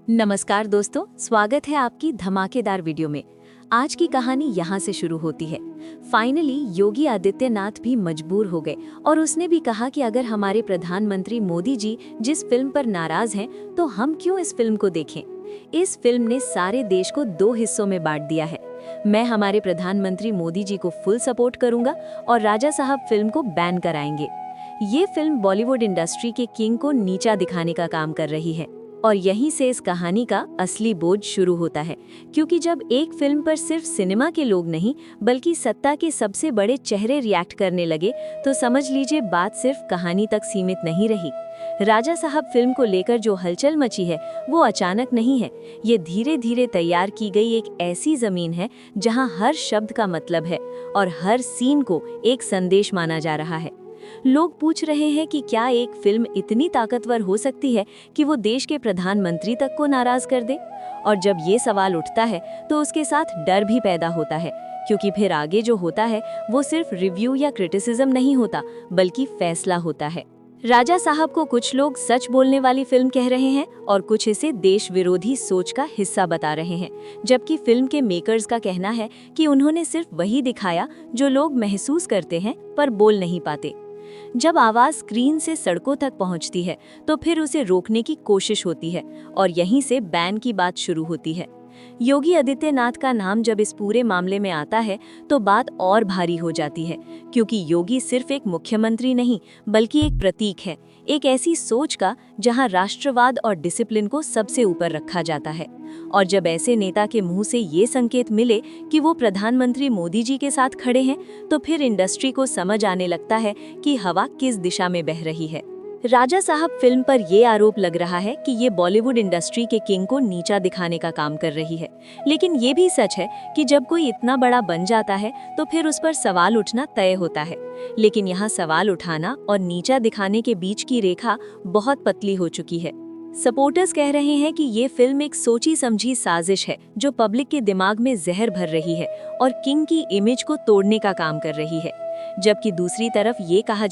नमस्कार दोस्तों, स्वागत है आपकी धमाकेदार वीडियो में। आज की कहानी यहाँ से शुरू होती है। फाइनली योगी आदित्यनाथ भी मजबूर हो गए और उसने भी कहा कि अगर हमारे प्रधानमंत्री मोदी जी जिस फिल्म पर नाराज हैं तो हम क्यों इस फिल्म को देखें। इस फिल्म ने सारे देश को दो हिस्सों में बांट दिया है। मैं हमारे प्रधानमंत्री मोदी जी को फुल सपोर्ट करूंगा और राजा साहब फिल्म को बैन कराएंगे। ये फिल्म बॉलीवुड इंडस्ट्री के किंग को नीचा दिखाने का काम कर रही है और यहीं से इस कहानी का असली बोझ शुरू होता है, क्योंकि जब एक फिल्म पर सिर्फ सिनेमा के लोग नहीं बल्कि सत्ता के सबसे बड़े चेहरे रिएक्ट करने लगे तो समझ लीजिए बात सिर्फ कहानी तक सीमित नहीं रही। राजा साहब फिल्म को लेकर जो हलचल मची है वो अचानक नहीं है। ये धीरे धीरे तैयार की गई एक ऐसी जमीन है जहां हर शब्द का मतलब है और हर सीन को एक संदेश माना जा रहा है। लोग पूछ रहे हैं कि क्या एक फिल्म इतनी ताकतवर हो सकती है कि वो देश के प्रधानमंत्री तक को नाराज कर दे। और जब ये सवाल उठता है तो उसके साथ डर भी पैदा होता है, क्योंकि फिर आगे जो होता है वो सिर्फ रिव्यू या क्रिटिसिज्म नहीं होता बल्कि फैसला होता है। राजा साहब को कुछ लोग सच बोलने वाली फिल्म कह रहे हैं और कुछ इसे देश विरोधी सोच का हिस्सा बता रहे हैं, जबकि फिल्म के मेकर्स का कहना है कि उन्होंने सिर्फ वही दिखाया जो लोग महसूस करते हैं पर बोल नहीं पाते। जब आवाज स्क्रीन से सड़कों तक पहुंचती है तो फिर उसे रोकने की कोशिश होती है और यहीं से बैन की बात शुरू होती है। योगी आदित्यनाथ का नाम जब इस पूरे मामले में आता है तो बात और भारी हो जाती है, क्योंकि योगी सिर्फ एक मुख्यमंत्री नहीं बल्कि एक प्रतीक है, एक ऐसी सोच का जहां राष्ट्रवाद और डिसिप्लिन को सबसे ऊपर रखा जाता है। और जब ऐसे नेता के मुंह से ये संकेत मिले कि वो प्रधानमंत्री मोदी जी के साथ खड़े हैं तो फिर इंडस्ट्री को समझ आने लगता है कि हवा किस दिशा में बह रही है। राजा साहब फिल्म पर ये आरोप लग रहा है कि ये बॉलीवुड इंडस्ट्री के किंग को नीचा दिखाने का काम कर रही है, लेकिन ये भी सच है कि जब कोई इतना बड़ा बन जाता है तो फिर उस पर सवाल उठना तय होता है। लेकिन यहाँ सवाल उठाना और नीचा दिखाने के बीच की रेखा बहुत पतली हो चुकी है। सपोर्टर्स कह रहे हैं कि ये फिल्म एक सोची समझी साजिश है जो पब्लिक के दिमाग में जहर भर रही है और किंग की इमेज को तोड़ने का काम कर रही है, जबकि दूसरी तरफ ये कहा